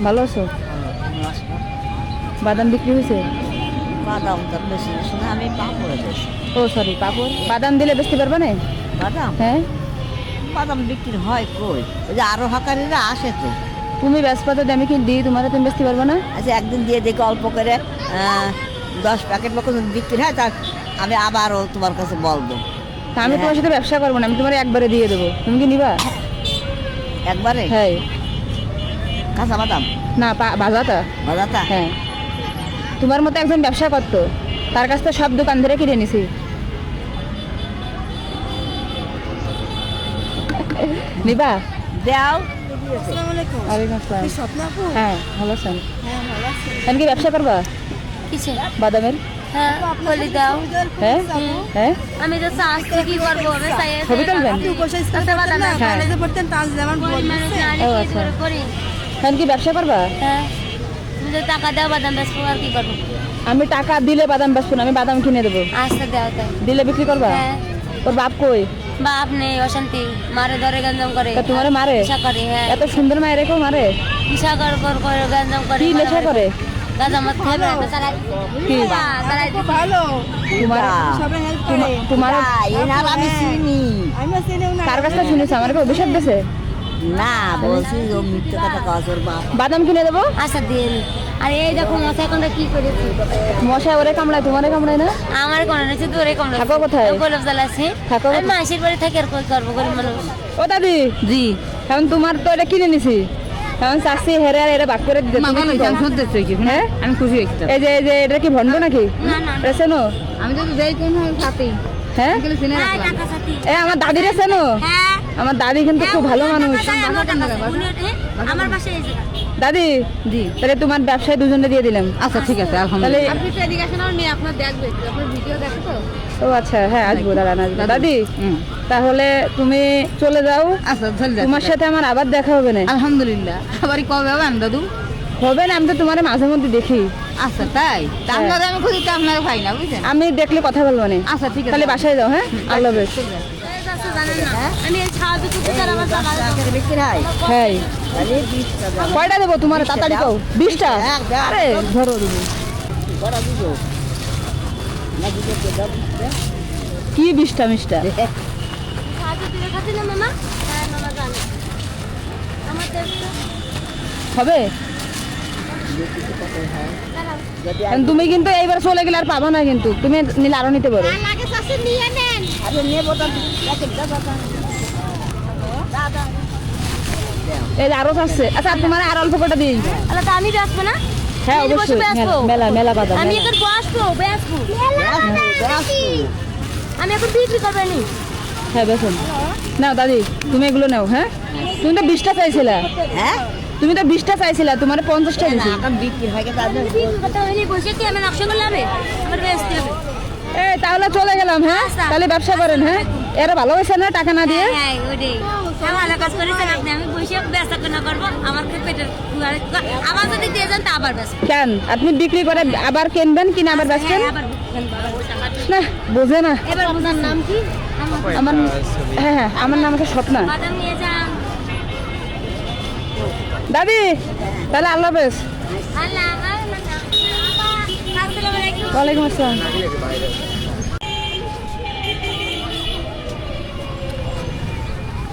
ভালো আছো? বাদাম বিক্রি হয়েছে? বাদাম তো বেশি বেশি না, আমি পাঁপড়ে বেশি। ও সরি, পাপড়। বাদাম দিলে বেচতে পারবে না? বাদাম হ্যাঁ, বাদাম বিক্রি হয় কই? ওই যে আরো হকারিরা আসে তো। তুমি বেচবা তো আমি কি দিই তোমার, তুমি বেচতে পারবে না? আচ্ছা, একদিন দিয়ে দেখি অল্প করে 10 প্যাকেট মতো যদি বিক্রি হয়, তা আমি আবারও তোমার কাছে বলবো। তা আমি তোমার সাথে ব্যবসা করবো না, আমি তোমার একবারে দিয়ে দেবো, তুমি কি নিবা? একবারে হ্যাঁ। কাঁচা বাদাম না, ভাজাটা। বাদাতা? হ্যাঁ, তোমার মতো একজন ব্যবসা করতো, তার কাছ থেকে সব দোকান ধরে কিনে নিছি। নিবা? দেও। ওয়ালাইকুম আসসালাম। স্বপ্ন আপু? হ্যাঁ, ভালো আছেন? হ্যাঁ, ভালো আছি। এখন কি ব্যবসা করবা কিসে? বাদামের? হ্যাঁ, বলে দাও। হ্যাঁ হ্যাঁ, আমি তো চাচ্ছি কি করবো, আমি চাই ছবি তুলবেন? আপনি উপসা স্কুল কাঁচা বাদাম না, হ্যাঁ। কলেজে পড়তেন, তাজ যেমন গরিব মানুষ বলছে। জানি ও, কি আচ্ছা। করে করি। এখন কি ব্যবসা করবা? হ্যাঁ, তুমি যদি টাকা দাও বাদাম বেচবো, আর কি করবো? আমি টাকা দিলে বাদাম বেচবো না, আমি বাদাম কিনে দেবো। আস্তে দাও তাই। দিলে বিক্রি করবা? হ্যাঁ, তোর বাপ কই? বাপ নেই, অশান্তি, মারে ধরে গঞ্জম করে। তা তোমারে মারে? নেশা করে, হ্যাঁ। এত সুন্দর মায়ের কেউ মারে? নেশা করে গঞ্জম করে। কি নেশা করে? গাঁজা মদ খাবে, তো তারা কি? তারা ভালো, তোমার সবাই হেল্প করে। তোমার এনার আমি চিনি আমিও চিনিও না। কার কাছ থেকে শুনেছো? আমার কেউ অভিশাপ দিছে? না, বলছি ও মিথ্যে কথা কওয়া তোর বাপ। বাদাম কিনে দেবো? আশা দিন। আর এই দেখো মশা এখন কি করেছি। মশাই ওরে কামড়ায়, তোমারে কামড়ায় না? আমার কোনো রয়েছে, তোরে কম থাকো কোথায়? গোলাপ জ্বালাছি। থাকো আমি কোথায়? মাসির বাড়ি থাকি, আর কই করবো, গরিব মানুষ। ও দাদি, জি এখন তোমার তো এটা কিনে নিছি, এখন চাষি হেরে আর এরা ভাগ করে দিতে। তুমি কি করো? হ্যাঁ, আমি খুশি হয়েছি। এই যে এটা কি ভণ্ড নাকি? না, না, না। এটা চেনো? আমি যদি যাই কোন সাথে হ্যাঁ, হ্যাঁ, টাকা সাথী। এ আমার দাদিরে চেনো? হ্যাঁ, আমার দাদি কিন্তু খুব ভালো মানুষ। আমার বাসায় এসে দাদি, জি। তাহলে তোমার ব্যবসায় দুজনে দিয়ে দিলাম। আচ্ছা ঠিক আছে, তাহলে আলহামদুলিল্লাহ। আপনি তো এদিকে আসেন, নিয়ে আপনার দেখবে, আপনার ভিডিও দেখো তো। ও আচ্ছা, হ্যাঁ আসবো, দাঁড়ান আসবো। দাদি, হুম। তাহলে তুমি চলে যাও, আচ্ছা চল যা। তোমার সাথে আমার আবার দেখা হবে না। আলহামদুলিল্লাহ। আবারই কবে হবে দাদু? হবে না, আমি তো তোমার মাঝে মধ্যে দেখি। আচ্ছা তাই? তা আপনারা আমি খুঁজি, তা আপনারা পাই না, বুঝছেন? আমি দেখলে কথা বলবো না। আচ্ছা ঠিক আছে। তাহলে বাসায় যাও। হ্যাঁ, আল্লাহ হাফেজ। জানেন না, আমি এই ছাওয়া বিকুতে তার আমার জানা বিক্রি হয় হ্যাঁ, তাহলে 20 টাকা কয়টা দেবো তোমার? তাড়াতাড়ি কও। 20টা? হ্যাঁ, দাও। আরে ধরো দেবো। বড় দিব না, দিতে দাও। কি 20টা মিষ্টা? ছাওয়া দিলে খাতি না মামা? হ্যাঁ মামা জানে। আমার দেখতে হবে? যদি এখন তুমি কিন্তু এইবার চলে গেলে আর পাবা না, কিন্তু তুমি নিলে আরো নিতে পারো। লাগে চাষে নিয়ে নেন। আরে নেবো তো, প্যাকেট দাও দাদা। দাদা এই যে আরো আছে। আচ্ছা, তোমার আর অল্প কটা দিই। তাহলে তো আমি বেচবো না? হ্যাঁ আমি বসে অবশ্যই, বেচবো। মেলা মেলা বাদাম। আমি মেলা। এখন বসবো, বেচবো। দাও। আমি এখন বিক্রি করবো নি। হ্যাঁ বেসন নাও দাদি, তুমি এগুলো নাও। হ্যাঁ, তুমি তো 20টা চাইছিলা। হ্যাঁ তুমি তো 20টা চাইছিলা, তোমার 50টা না, দিছি। এখন বিক্রি হয় গেছে। আমি বিক্রি করতে হয়নি, বসে কি আমি নকশা করলে হবে? আমার বেচতে হবে। এই তাহলে চলে গেলাম। হ্যাঁ, আচ্ছা। তাহলে ব্যবসা করেন। হ্যাঁ, এরা ভালো হয়েছে না টাকা না দিয়ে? হ্যাঁ, ওইটাই। হ্যাঁ, ভালো কাজ করেছেন আপনি। আমি বসে বেচা কেনা করবো, আমার পেটের আবার যদি দিয়ে যান তা আবার বেচবো। কেন আপনি বিক্রি করে আবার কিনবেন, কিনে আবার বেচবেন? হ্যাঁ, আবার না, বোঝে না। এবার বুঝার নাম কি? আমার হ্যাঁ হ্যাঁ, আমার নাম হচ্ছে স্বপ্না। বাদাম নিয়ে যান। দাদি, তাহলে আল্লাহ হাফেজ। আল্লাহ, আসসালামু আলাইকুম। ওয়ালাইকুম আসসালাম।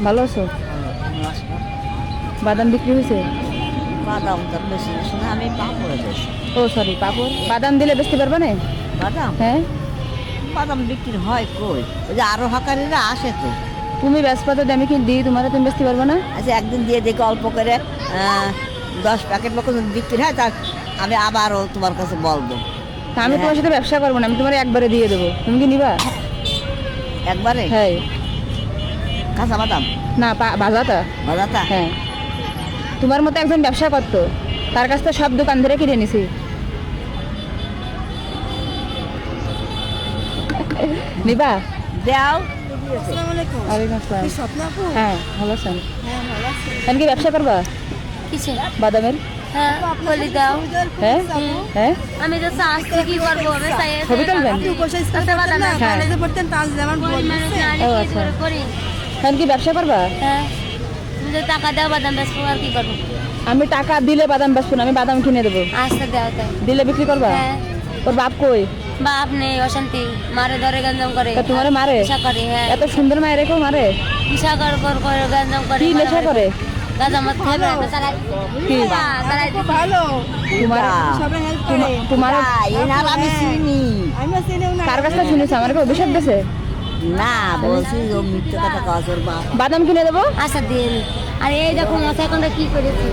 ভালো আছো? বাদাম বিক্রি হয়েছে? বাদাম তো বেশি বেশি না, আমি পাঁপড়ে বেশি। ও সরি, পাপড়। বাদাম দিলে বেচতে পারবে না? বাদাম হ্যাঁ, বাদাম বিক্রি হয় কই? ওই যে আরো হকারিরা আসে তো। তুমি বেচবা তো আমি কি দিই তোমার, তুমি বেচতে পারবে না? আচ্ছা, একদিন দিয়ে দেখি অল্প করে 10 প্যাকেট মতো যদি বিক্রি হয়, তা আমি আবারও তোমার কাছে বলবো। তা আমি তোমার সাথে ব্যবসা করবো না, আমি তোমার একবারে দিয়ে দেবো, তুমি কি নিবা? একবারে হ্যাঁ। কাঁচা বাদাম না, ভাজাটা। বাদাতা? হ্যাঁ, তোমার মতো একজন ব্যবসা করতো, তার কাছ থেকে সব দোকান ধরে কিনে নিছি। নিবা? দেও। আসসালামু আলাইকুম। ওয়ালাইকুম আসসালাম। আপনি স্বপ্ন আপু? হ্যাঁ, ভালো আছেন? হ্যাঁ, ভালো আছি। এখন কি ব্যবসা করবা কিসে? বাদামের? হ্যাঁ, বলে দাও। হ্যাঁ হ্যাঁ, আমি তো চাচ্ছি কি করবো, আমি চাই ছবি তুলবেন? আপনি উপসা স্কুল কাঁচা বাদাম না, হ্যাঁ। কলেজে পড়তেন, তাজ যেমন গরিব মানুষ বলছে। জানি ও, কি আচ্ছা। করে করি। এখন কি ব্যবসা করবা? হ্যাঁ, তুমি যদি টাকা দাও বাদাম বেচবো, আর কি করবো? আমি টাকা দিলে বাদাম বেচবো না, আমি বাদাম কিনে দেবো। আচ্ছা দাও তাই। দিলে বিক্রি করবা? হ্যাঁ। ওর বাপ কই? বাপ নেই, অশান্তি, মারে ধরে গঞ্জাম করে। তা তোমারে মারে? নেশা করে, হ্যাঁ। এত সুন্দর মায়ের কেউ মারে? নেশা করে গঞ্জাম করে। কি নেশা করে? গাঁজা মদ খাবে না, তারা কি? তারাই ভালো তোমার সবাই হেল্প করে তোমার এনার আমি চিনি আমিও চিনিও না কার কাছ থেকে শুনেছি? আমার কেউ অভিশাপ দিয়েছে? না, বলছি ও মিথ্যে কথা কওয়া তোর বাপ। বাদাম কিনে দেবো। আশা দিন। আর এই দেখো মশা কোনটা কি করেছি।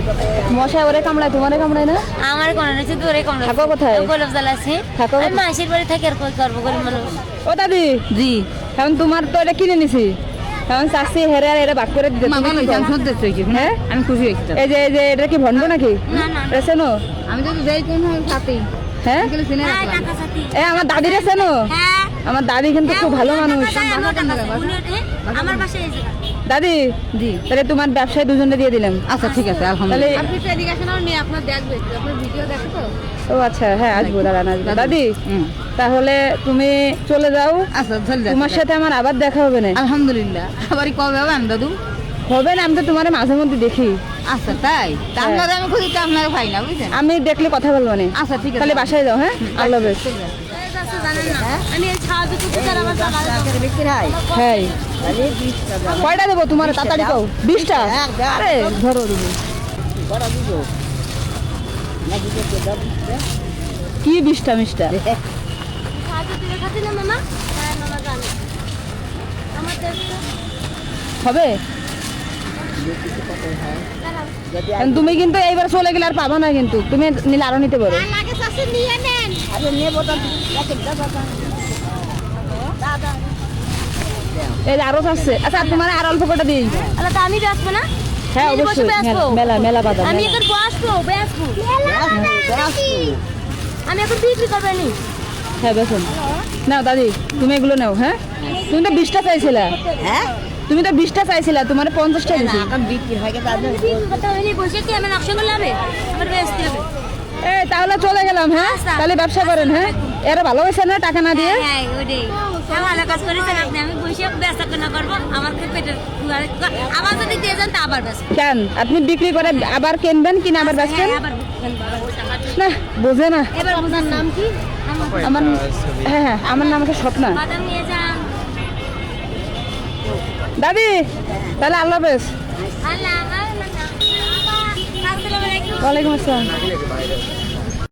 মশা ওরে কামড়ায়, তোমারে কামড়ায় না? আমার কোন নেছে তোরে কোন থাকো কোথায়? গোলাপ জ্বালাছি। থাকো আমি কোথায়? মাসির বাড়ি থাকি, আর কই করবো গরিব মানুষ। ও দাদি, জি এখন তোমার তো এটা কিনে নিছি, এখন চাষি হেরে আর এটা ভাগ করে দিতে। মা ভালো হয়েছে, আমি শুনতে চাইছি। হ্যাঁ? আমি খুশি হয়েছি। এই যে এটা কি ভণ্ড নাকি? না না এটা চেনো? আমি যদি যাই কোন সাথে হ্যাঁ চিনে হ্যাঁ, রাখলাম। টাকা সাথী। এ আমার দাদিরে চেনো? হ্যাঁ আমার দাদি কিন্তু খুব ভালো মানুষ। আমার বাসায় এসে দাদি, জি তাহলে তোমার ব্যবসায় দুজনে দিয়ে দিলাম। আচ্ছা ঠিক আছে, তাহলে আলহামদুলিল্লাহ। আপনি তো এদিকে আসেন, আমার মেয়ে আপনার দেখবে, আপনার ভিডিও দেখো তো। ও আচ্ছা, হ্যাঁ আসবো, দাঁড়ান আসবো। দাদি হুম। তাহলে তুমি চলে যাও, আচ্ছা চলে যাচ্ছি। তোমার সাথে আমার আবার দেখা হবে না। আলহামদুলিল্লাহ। আবার কবে হবে আমি দাদু? হবে না, আমি তো তোমার মাঝে মধ্যে দেখি। আচ্ছা তাই? তা আপনারা আমি খুঁজি, তো আপনারা পাই না, বুঝছেন? আমি দেখলে কথা বলবো না। আচ্ছা ঠিক আছে। তাহলে বাসায় যাও। হ্যাঁ, আল্লাহ হাফেজ। জানেন না আমি এই ছাদ দিতে চাই আমার টাকা টাকার বিক্রি হয় হ্যাঁ, তাহলে 20 টাকা কয়টা দেবো তোমার? তাড়াতাড়ি কও। 20টা? হ্যাঁ, দাও। আরে ধরো দেবো। বড় দিব না দিতে তো দাও 20 টাকা। কি 20টা মিষ্টা? ছাদ দিতে খাতি না মামা? হ্যাঁ মামা জানে আমার দেখতে হবে? যদি এখন তুমি কিন্তু এইবার চলে গেলে আর পাবা না, কিন্তু তুমি নিলে আরো নিতে পারো। লাগে চাষি নিয়ে নেন আরে নেবো তো প্যাকেট দাও দাদা এই যে আরো আসছে। আচ্ছা তোমার আর অল্প কটা দিই। আলা তো আমি বেচবো না হ্যাঁ আমি বসে অবশ্যই, বেচবো। মেলা মেলা বাদাম আমি মেলা। এখন বেচবো আমি এখন বিক্রি করবো নি হ্যাঁ বেসন নাও দাদি, তুমি এগুলো নাও। হ্যাঁ, তুমি তো 20টা চাইছিলা। হ্যাঁ তুমি তো 20টা চাইছিলা, তোমার 50টা না দিছি। এখন বিক্রি হয় কেন বিক্রি করতে হয়নি, বসে কি আমি নকশা করলে হবে? আমার বেচতে হবে। এই তাহলে চলে গেলাম। হ্যাঁ, আচ্ছা। তাহলে ব্যবসা করেন। হ্যাঁ, এরা ভালো হয়েছে না টাকা না দিয়ে? হ্যাঁ ওটাই ভালো কাজ করেছেন আপনি। আমি বসে বেচা কেনা করবো, আমার পেটের আবার যদি দিয়ে যান তা আবার বেচবো। কেন আপনি বিক্রি করে আবার কিনবেন, কিনে আবার বেচবেন? হ্যাঁ, আবার না বোঝে না। এবার বুঝার নাম কি? আমার হ্যাঁ আমার নাম হচ্ছে স্বপ্না। বাদাম নিয়ে যান। দাদি তাহলে আল্লাহ হাফেজ। আল্লাহ আসসালামু আলাইকুম। ওয়ালাইকুম আসসালাম।